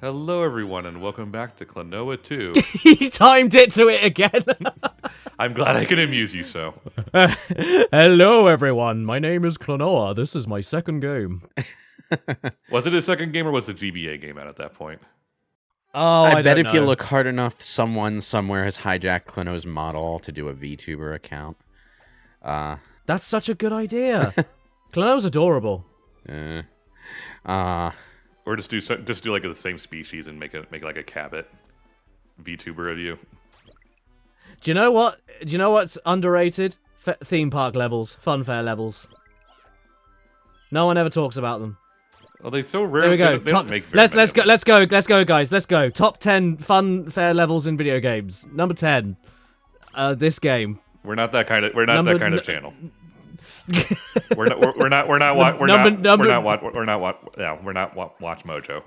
Hello, everyone, and welcome back to Klonoa 2. He timed it to it again. I'm glad I can amuse you so. Hello, everyone. My name is Klonoa. This is my second game. Was it a second game or was the GBA game out at that point? Oh, I bet don't if you know. look hard enough, someone somewhere has hijacked Klonoa's model to do a VTuber account. That's such a good idea. Klonoa's adorable. Or just do like the same species and make like a Cabot VTuber of you. Do you know what? Do you know what's underrated? Theme park levels, Funfair levels. No one ever talks about them. Well, they're so rare. There we go. They don't make very let's many go, guys. Let's go. Top 10 Funfair levels in video games. Number 10. This game. We're not that kind of channel. We're not Watch Mojo.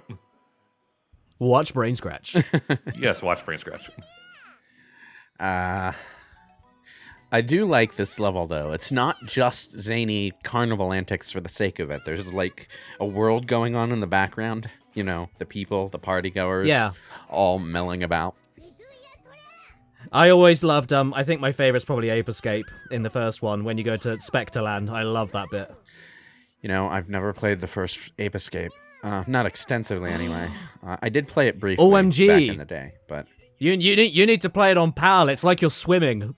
Watch BrainScratch. Yes, watch BrainScratch. I do like this level, though. It's not just zany carnival antics for the sake of it. There's, like, a world going on in the background. You know, the people, the partygoers, all milling about. I always loved, I think my favorite's probably Ape Escape in the first one, when you go to Spectreland. I love that bit. You know, I've never played the first Ape Escape. Not extensively, anyway. I did play it briefly OMG. back in the day, but... You need to play it on PAL. It's like you're swimming.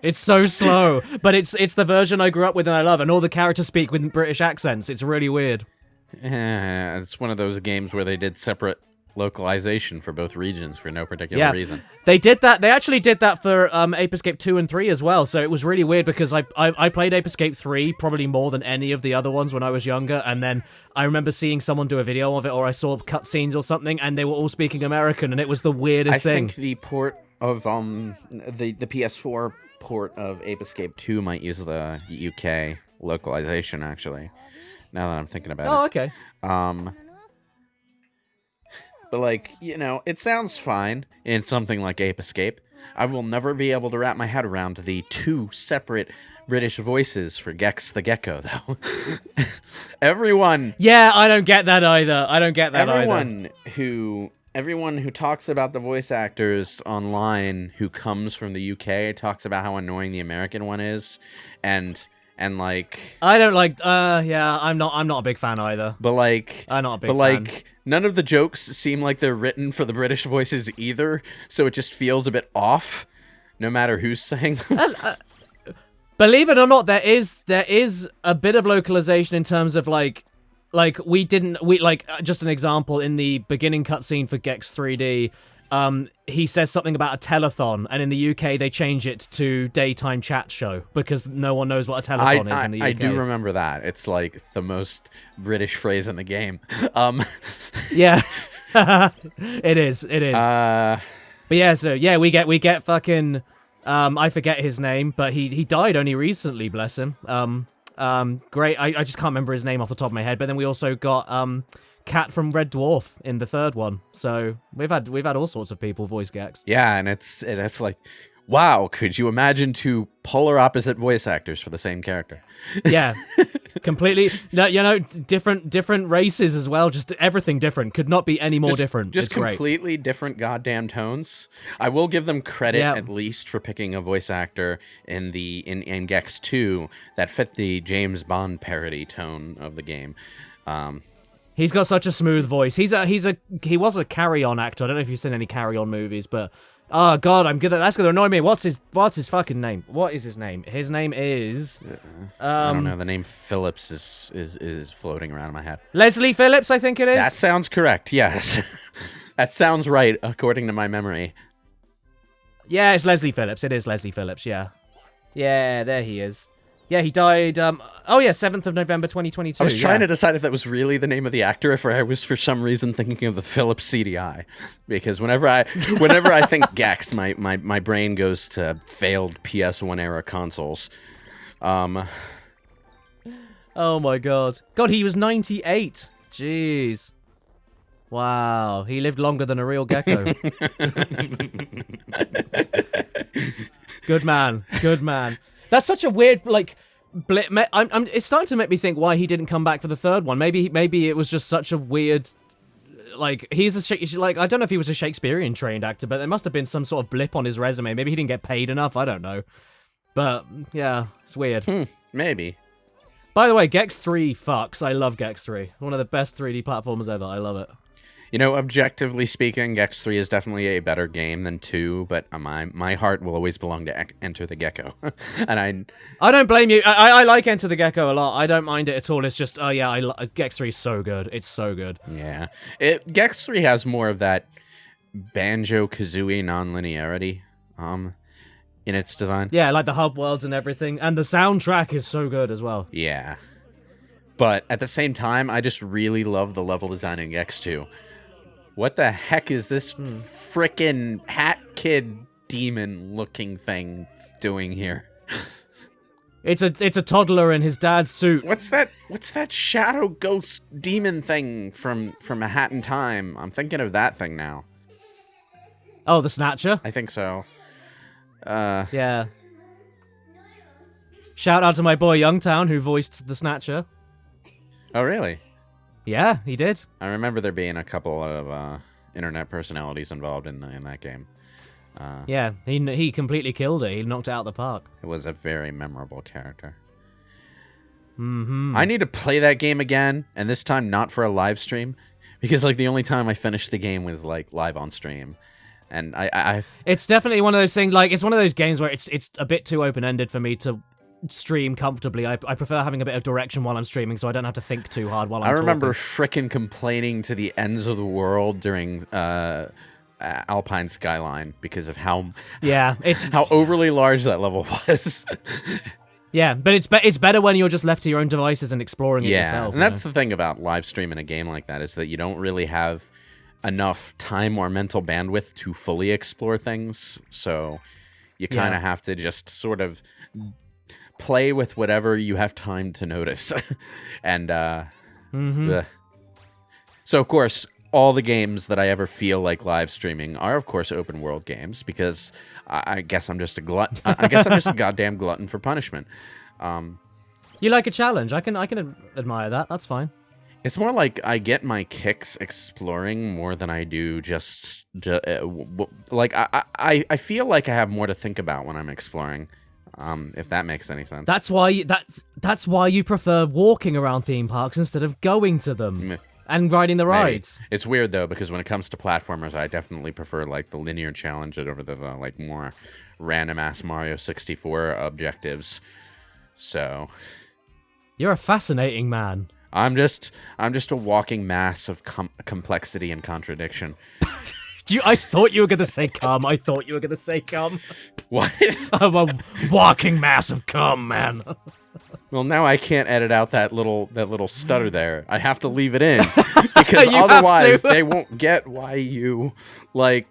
It's so slow, but it's the version I grew up with and I love, and all the characters speak with British accents. It's really weird. It's one of those games where they did separate localization for both regions for no particular reason. They did that. They actually did that for Ape Escape 2 and 3 as well, so it was really weird because I played Ape Escape 3 probably more than any of the other ones when I was younger, and then I remember seeing someone do a video of it, or I saw cutscenes or something, and they were all speaking American, and it was the weirdest thing. I think the port of the PS4 port of Ape Escape 2 might use the UK localization, actually, now that I'm thinking about it. Oh, okay. But, like, you know, it sounds fine in something like Ape Escape. I will never be able to wrap my head around the two separate British voices for Gex the Gecko, though. Everyone... Yeah, I don't get that either. Everyone who talks about the voice actors online who comes from the UK talks about how annoying the American one is, and like... I don't like... I'm not a big fan either. But, like... I'm not a big fan. But, like... None of the jokes seem like they're written for the British voices either, so it just feels a bit off, no matter who's saying them. Believe it or not, there is a bit of localization in terms of just an example in the beginning cutscene for Gex 3D. He says something about a telethon, and in the UK they change it to daytime chat show because no one knows what a telethon is in the UK. I do remember that. It's like the most British phrase in the game. Yeah, it is. But yeah, so yeah, we get fucking. I forget his name, but he died only recently. Bless him. Great. I just can't remember his name off the top of my head. But then we also got Cat from Red Dwarf in the third one. So we've had all sorts of people voice Gex. Yeah, and it's like, wow, could you imagine two polar opposite voice actors for the same character? Yeah, completely. No, you know, different races as well. Just everything different. Could not be any more different. Just it's completely great. Different goddamn tones. I will give them credit at least for picking a voice actor in Gex 2 that fit the James Bond parody tone of the game. He's got such a smooth voice. He was a Carry On actor. I don't know if you've seen any Carry On movies, but oh god, that's gonna annoy me. What's his fucking name? What is his name? His name is I don't know. The name Phillips is floating around in my head. Leslie Phillips, I think it is. That sounds correct. Yes, that sounds right according to my memory. Yeah, it's Leslie Phillips. It is Leslie Phillips. Yeah, there he is. Yeah, he died, 7th of November, 2022. I was trying to decide if that was really the name of the actor, if I was for some reason thinking of the Philips CDI. Because whenever I think Gex, my brain goes to failed PS1 era consoles. Oh my god. God, he was 98. Jeez. Wow, he lived longer than a real gecko. Good man. That's such a weird, It's starting to make me think why he didn't come back for the third one. Maybe it was just such a weird. Like, I don't know if he was a Shakespearean trained actor, but there must have been some sort of blip on his resume. Maybe he didn't get paid enough. I don't know. But yeah, it's weird. Maybe. By the way, Gex 3 fucks. I love Gex 3. One of the best 3D platformers ever. I love it. You know, objectively speaking, Gex 3 is definitely a better game than 2, but my heart will always belong to Enter the Gecko. And I don't blame you. I like Enter the Gecko a lot. I don't mind it at all. It's just, Gex 3 is so good. It's so good. Yeah. Gex 3 has more of that Banjo-Kazooie non-linearity in its design. Yeah, like the hub worlds and everything. And the soundtrack is so good as well. Yeah. But at the same time, I just really love the level design in Gex 2. What the heck is this frickin' hat kid demon looking thing doing here? It's a toddler in his dad's suit. What's that shadow ghost demon thing from A Hat in Time? I'm thinking of that thing now. Oh, the Snatcher? I think so. Yeah. Shout out to my boy Youngtown who voiced the Snatcher. Oh, really? Yeah, he did. I remember there being a couple of internet personalities involved in that game. Yeah, he completely killed it. He knocked it out of the park. It was a very memorable character. Mm-hmm. I need to play that game again, and this time not for a live stream, because like the only time I finished the game was like live on stream, and I It's definitely one of those things. Like, it's one of those games where it's a bit too open-ended for me to stream comfortably. I prefer having a bit of direction while I'm streaming, so I don't have to think too hard while I'm talking. I remember frickin' complaining to the ends of the world during Alpine Skyline because of how how overly large that level was. Yeah, but it's better when you're just left to your own devices and exploring it yourself. And that's the thing about live streaming a game like that, is that you don't really have enough time or mental bandwidth to fully explore things, so you kind of have to just sort of play with whatever you have time to notice. And so of course all the games that I ever feel like live streaming are of course open world games, because I guess I'm just a glutton. I guess I'm just a goddamn glutton for punishment. You like a challenge. I can admire that. That's fine. It's more like I get my kicks exploring more than I do like I feel like I have more to think about when I'm exploring. If that makes any sense. That's why you prefer walking around theme parks instead of going to them and riding the rides. Maybe. It's weird though, because when it comes to platformers, I definitely prefer like the linear challenge over the like more random ass Mario 64 objectives. So you're a fascinating man. I'm just a walking mass of complexity and contradiction. I thought you were gonna say cum. I thought you were gonna say cum. What? I'm a walking mass of cum, man. Well, now I can't edit out that little stutter there. I have to leave it in because otherwise they won't get why you like.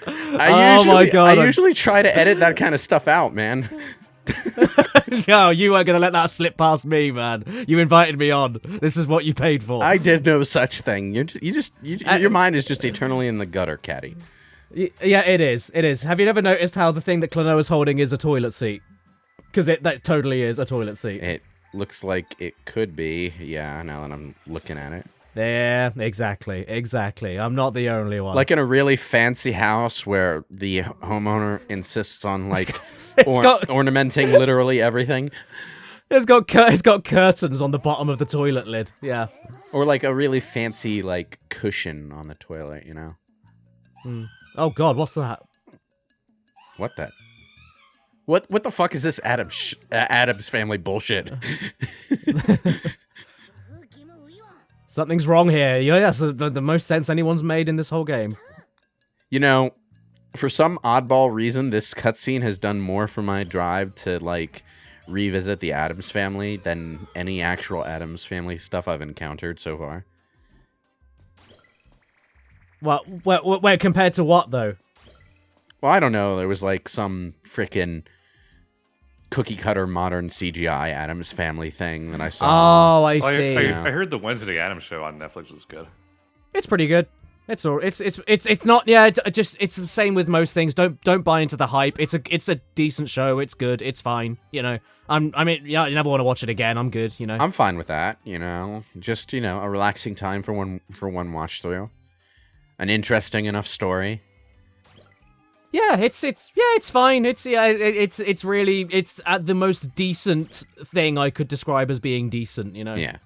I usually try to edit that kind of stuff out, man. No, you weren't gonna let that slip past me, man. You invited me on. This is what you paid for. I did no such thing. Your mind is just eternally in the gutter, Caddy. Yeah, it is. It is. Have you never noticed how the thing that Klonoa's holding is a toilet seat? Because that totally is a toilet seat. It looks like it could be. Yeah, now that I'm looking at it. Yeah, exactly. I'm not the only one. Like in a really fancy house where the homeowner insists on like ornamenting literally everything. It's got curtains on the bottom of the toilet lid. Yeah. Or like a really fancy like cushion on the toilet, you know. Oh God, what's that? What that? What the fuck is this Addams family bullshit? Something's wrong here. Yeah, that's the most sense anyone's made in this whole game. You know, for some oddball reason, this cutscene has done more for my drive to, like, revisit the Addams family than any actual Addams family stuff I've encountered so far. Well, compared to what, though? Well, I don't know. There was, like, some frickin' cookie-cutter modern CGI Addams family thing that I saw. Oh, I see. I heard the Wednesday Addams show on Netflix was good. It's pretty good. It's all. It's not. Yeah. It's the same with most things. Don't buy into the hype. It's a decent show. It's good. It's fine. You know. I mean, yeah. You never want to watch it again. I'm good. You know. I'm fine with that. You know, just a relaxing time for one watch through. An interesting enough story. Yeah, it's fine. It's really at the most decent thing I could describe as being decent. You know. Yeah.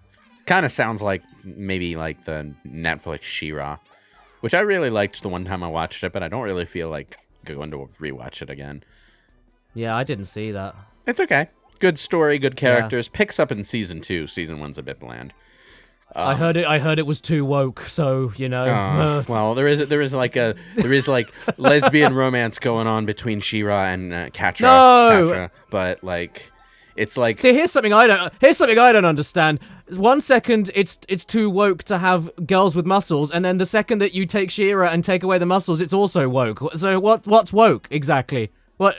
Kind of sounds like maybe like the Netflix She-Ra, which I really liked the one time I watched it, but I don't really feel like going to rewatch it again. Yeah, I didn't see that. It's okay. Good story, good characters. Yeah. Picks up in season 2. Season 1's a bit bland. I heard it was too woke, so you know. Well, there is like lesbian romance going on between She-Ra and Catra. No! Catra, but like. It's like, see, here's something I don't understand. 1 second, it's too woke to have girls with muscles, and then the second that you take She-Ra and take away the muscles, it's also woke. So what's woke exactly? What?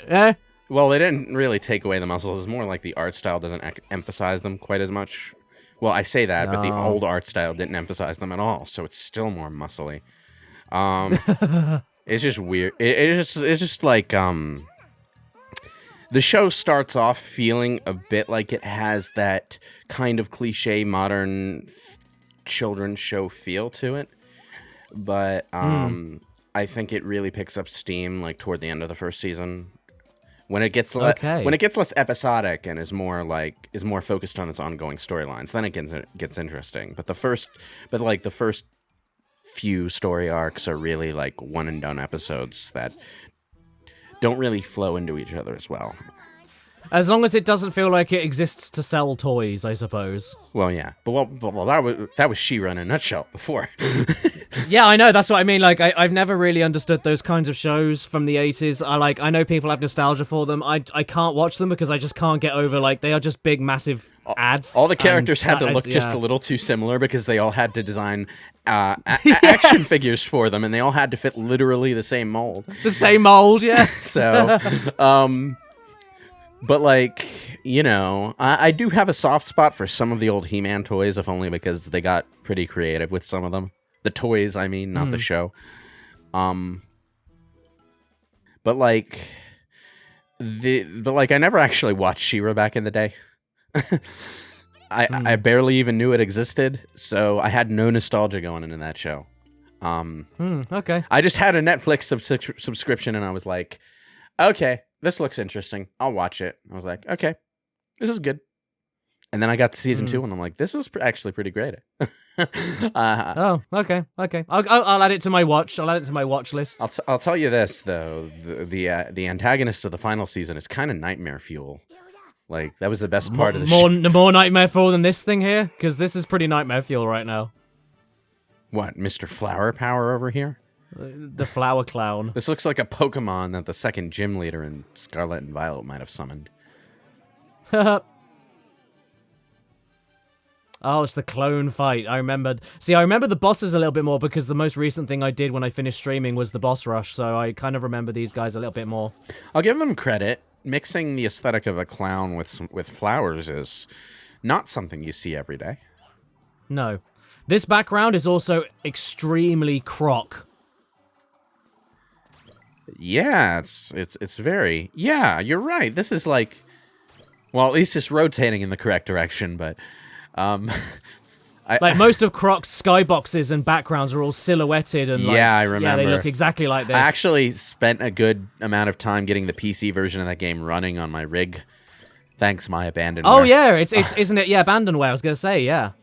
Well, they didn't really take away the muscles. It's more like the art style doesn't emphasize them quite as much. Well, I say that, but the old art style didn't emphasize them at all, so it's still more muscly. It's just weird. It's just like the show starts off feeling a bit like it has that kind of cliche modern children's show feel to it. But I think it really picks up steam like toward the end of the first season. When it gets less episodic and is more focused on its ongoing storylines, then it gets interesting. But the first few story arcs are really like one and done episodes that don't really flow into each other as well. As long as it doesn't feel like it exists to sell toys, I suppose. Well, yeah, but that was She-Ra in a nutshell before. Yeah, I know. That's what I mean. Like, I've never really understood those kinds of shows from the 80s. I know people have nostalgia for them. I can't watch them because I just can't get over, like, they are just big, massive ads. All the characters had to look just a little too similar because they all had to design action figures for them, and they all had to fit literally the same mold. The same mold, yeah. So, but like, you know, I do have a soft spot for some of the old He-Man toys, if only because they got pretty creative with some of them. The toys, I mean, not the show. But like, I never actually watched She-Ra back in the day. I barely even knew it existed, so I had no nostalgia going into that show. Okay. I just had a Netflix subscription, and I was like, okay, this looks interesting. I'll watch it. I was like, okay, this is good. And then I got to season 2, and I'm like, this was actually pretty great. Oh, okay. I'll add it to my watch. I'll add it to my watch list. I'll tell you this though, the antagonist of the final season is kind of nightmare fuel. Like, that was the best part of the show. More nightmare fuel than this thing here, because this is pretty nightmare fuel right now. What, Mr. Flower Power over here? The flower clown. This looks like a Pokemon that the second gym leader in Scarlet and Violet might have summoned. Oh, it's the clone fight. I remember the bosses a little bit more because the most recent thing I did when I finished streaming was the boss rush, so I kind of remember these guys a little bit more. I'll give them credit. Mixing the aesthetic of a clown with flowers is not something you see every day. No. This background is also extremely croc. Yeah, it's very... Yeah, you're right. This is like... Well, at least it's rotating in the correct direction, but... Like most of Croc's skyboxes and backgrounds are all silhouetted and like, yeah, I remember. Yeah, they look exactly like this. I actually spent a good amount of time getting the PC version of that game running on my rig. Thanks, my Abandonware. Oh yeah, it's isn't it? Yeah, Abandonware. I was gonna say, yeah.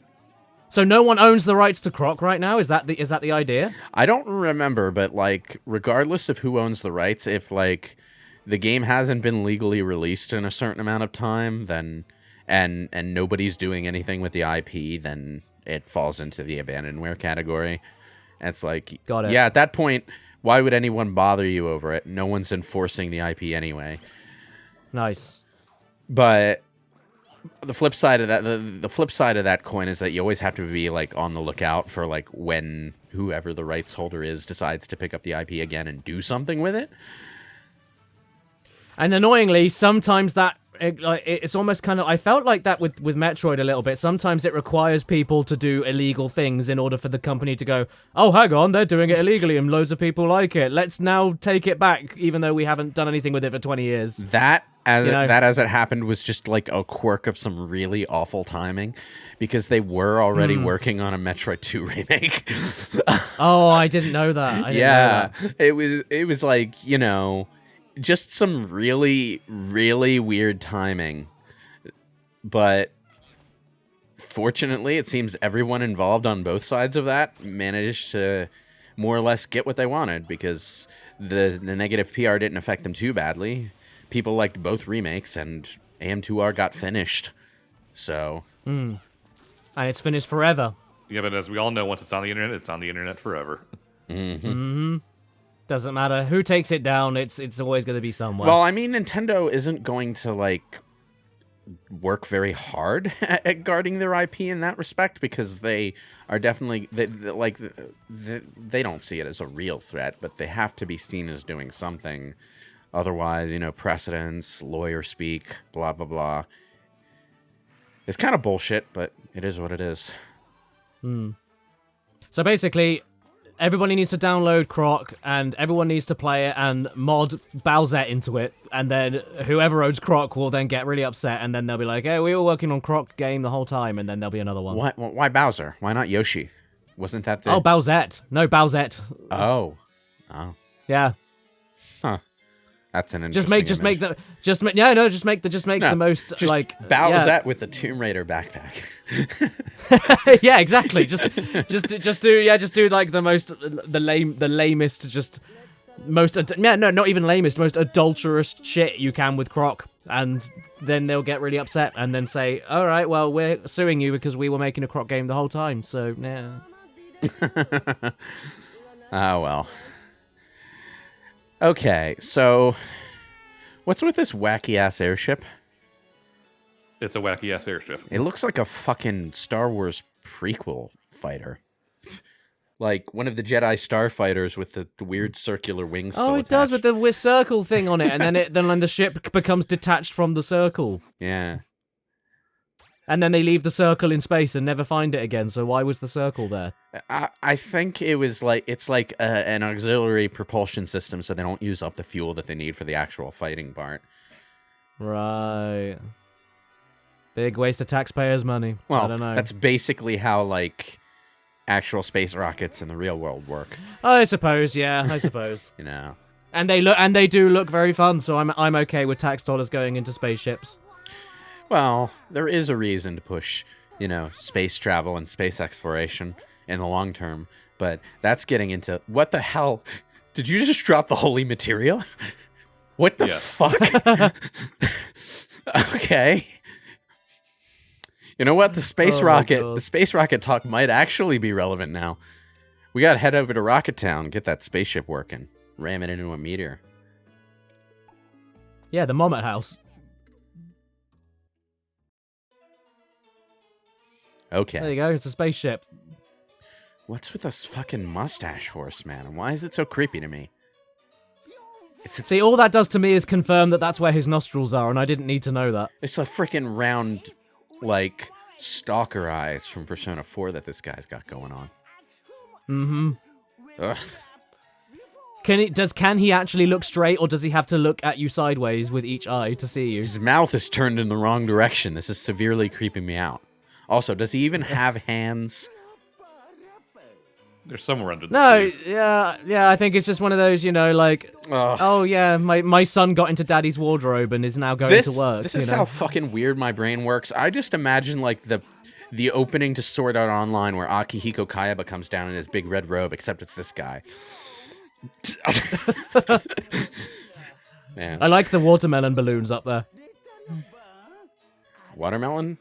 So no one owns the rights to Croc right now. Is that the idea? I don't remember, but like, regardless of who owns the rights, if like the game hasn't been legally released in a certain amount of time, then and nobody's doing anything with the IP, then it falls into the Abandonware category. And it's like, got it. Yeah, at that point, why would anyone bother you over it? No one's enforcing the IP anyway. Nice. But the flip side of that, the flip side of that coin is that you always have to be like on the lookout for like when whoever the rights holder is decides to pick up the IP again and do something with it. And annoyingly, sometimes that it's almost kind of, I felt like that with Metroid a little bit. Sometimes it requires people to do illegal things in order for the company to go, oh, hang on, they're doing it illegally and loads of people like it. Let's now take it back, even though we haven't done anything with it for 20 years. That as it happened was just like a quirk of some really awful timing, because they were already working on a Metroid 2 remake. Oh, I didn't know that. I didn't know that. It was like, just some really, really weird timing. But fortunately, it seems everyone involved on both sides of that managed to more or less get what they wanted, because the negative PR didn't affect them too badly. People liked both remakes, and AM2R got finished. So. And it's finished forever. Yeah, but as we all know, once it's on the internet, it's on the internet forever. Doesn't matter who takes it down, it's always going to be somewhere. Well, I mean, Nintendo isn't going to, like, work very hard at guarding their IP in that respect, because they are definitely, they don't see it as a real threat, but they have to be seen as doing something. Otherwise, precedents, lawyer speak, blah, blah, blah. It's kind of bullshit, but it is what it is. So basically, everybody needs to download Croc, and everyone needs to play it and mod Bowsette into it, and then whoever owns Croc will then get really upset, and then they'll be like, hey, we were working on Croc game the whole time, and then there'll be another one. Why Bowser? Why not Yoshi? Wasn't that the... Oh, Bowsette. No, Bowsette. Oh. Yeah. Huh. That's an interesting Just make the most, just like... Bowsette with the Tomb Raider backpack. Yeah, exactly. Just do like the lamest, just most not even lamest, most adulterous shit you can with Croc, and then they'll get really upset and then say, all right, well, we're suing you because we were making a Croc game the whole time, so yeah. Oh well. Okay, so what's with this wacky ass airship? It's a wacky ass airship. It looks like a fucking Star Wars prequel fighter. Like one of the Jedi starfighters with the weird circular wings. Oh, it does, with the circle thing on it, and then the ship becomes detached from the circle. Yeah. And then they leave the circle in space and never find it again. So why was the circle there? I think it was like an auxiliary propulsion system, so they don't use up the fuel that they need for the actual fighting part. Right. Big waste of taxpayers' money. Well, I don't know. That's basically how like actual space rockets in the real world work. I suppose, yeah. I suppose. And they do look very fun. So I'm okay with tax dollars going into spaceships. Well, there is a reason to push, space travel and space exploration in the long term, but that's getting into what the hell? Did you just drop the holy material? What the fuck? Okay. You know what? The space rocket talk might actually be relevant now. We gotta head over to Rocket Town, get that spaceship working, ram it into a meteor. Yeah, the Mommet House. Okay. There you go. It's a spaceship. What's with this fucking mustache horse, man? And why is it so creepy to me? See, all that does to me is confirm that that's where his nostrils are, and I didn't need to know that. It's a freaking round, like, stalker eyes from Persona 4 that this guy's got going on. Mm-hmm. Ugh. Can he actually look straight, or does he have to look at you sideways with each eye to see you? His mouth is turned in the wrong direction. This is severely creeping me out. Also, does he even have hands? They're somewhere under the seas. Yeah, I think it's just one of those, like, Ugh. oh yeah, my son got into daddy's wardrobe and is now going to work. This is how fucking weird my brain works. I just imagine, like, the opening to Sword Art Online where Akihiko Kayaba comes down in his big red robe, except it's this guy. Man. I like the watermelon balloons up there. Watermelon?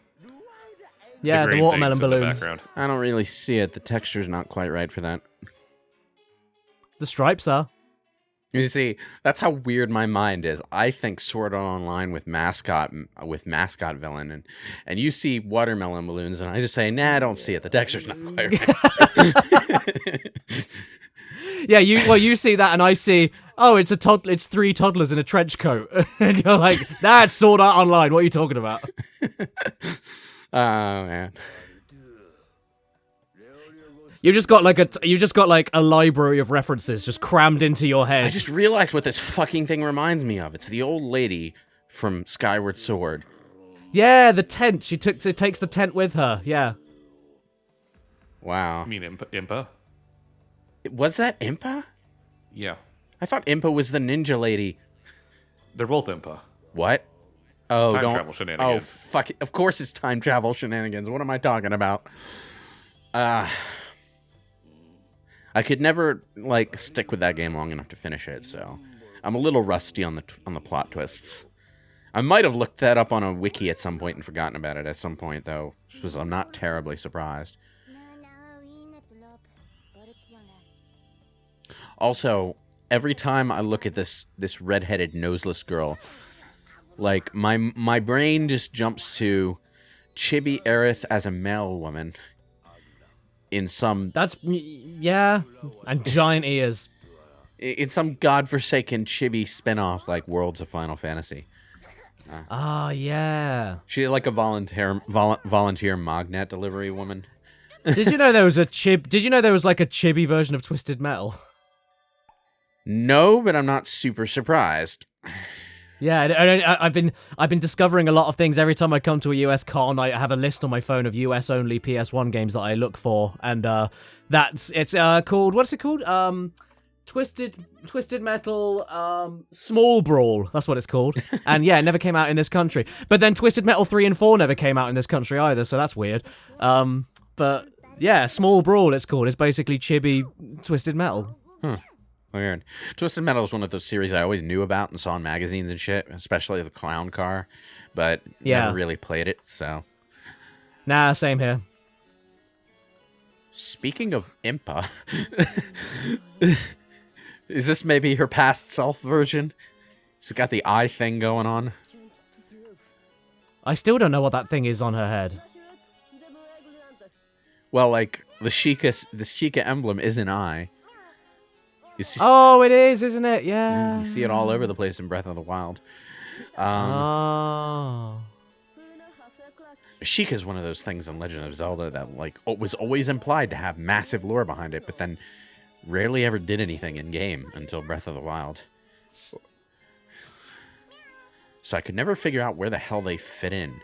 Yeah, the watermelon balloons. I don't really see it. The texture's not quite right for that. The stripes are. You see, that's how weird my mind is. I think Sword Art Online with mascot villain, and you see watermelon balloons, and I just say, nah, I don't see it. The texture's not quite right. Yeah, you see that, and I see, oh, it's it's 3 toddlers in a trench coat, and you're like, that's Sword Art Online. What are you talking about? Oh man. You just got like a library of references just crammed into your head. I just realized what this fucking thing reminds me of. It's the old lady from Skyward Sword. Yeah, the tent. She takes the tent with her. Yeah. Wow. You mean Impa? Was that Impa? Yeah. I thought Impa was the ninja lady. They're both Impa. What? Oh, Time don't. travel shenanigans. Oh, fuck it. Of course it's time travel shenanigans. What am I talking about? I could never like stick with that game long enough to finish it, so I'm a little rusty on the plot twists. I might have looked that up on a wiki at some point and forgotten about it at some point, though, because I'm not terribly surprised. Also, every time I look at this redheaded noseless girl, like my brain just jumps to Chibi Aerith as a male woman in some yeah, and giant ears. In some godforsaken chibi spinoff like Worlds of Final Fantasy. Yeah. She's like a volunteer magnet delivery woman. Did you know there was Did you know there was like a chibi version of Twisted Metal? No, but I'm not super surprised. Yeah, I've been discovering a lot of things every time I come to a US con. I have a list on my phone of US only PS1 games that I look for, and it's called, what's it called? Twisted Metal Small Brawl. That's what it's called. And yeah, it never came out in this country. But then Twisted Metal 3 and 4 never came out in this country either, so that's weird. But yeah, Small Brawl it's called. It's basically chibi Twisted Metal. Weird. Twisted Metal is one of those series I always knew about and saw in magazines and shit, especially the Clown Car, but never really played it, so. Nah, same here. Speaking of Impa, is this maybe her past self version? She's got the eye thing going on. I still don't know what that thing is on her head. Well, like, the Sheikah emblem is an eye. Oh, it is, isn't it? Yeah. You see it all over the place in Breath of the Wild. Sheikah is one of those things in Legend of Zelda that like was always implied to have massive lore behind it, but then rarely ever did anything in game until Breath of the Wild. So I could never figure out where the hell they fit in.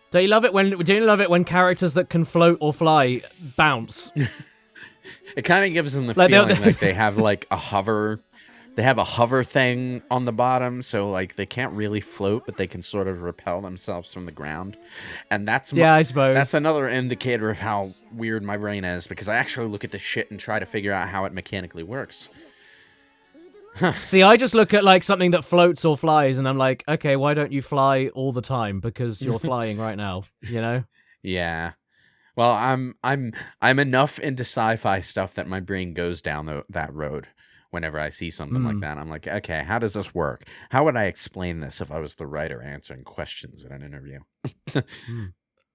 Don't you love it when characters that can float or fly bounce? It kind of gives them the feeling like they have like a hover. They have a hover thing on the bottom, so like they can't really float, but they can sort of repel themselves from the ground. And that's I suppose that's another indicator of how weird my brain is, because I actually look at the shit and try to figure out how it mechanically works. See, I just look at like something that floats or flies, and I'm like, okay, why don't you fly all the time? Because you're flying right now, you know? Yeah. Well, I'm enough into sci-fi stuff that my brain goes down that road whenever I see something like that. I'm like, okay, how does this work? How would I explain this if I was the writer answering questions in an interview?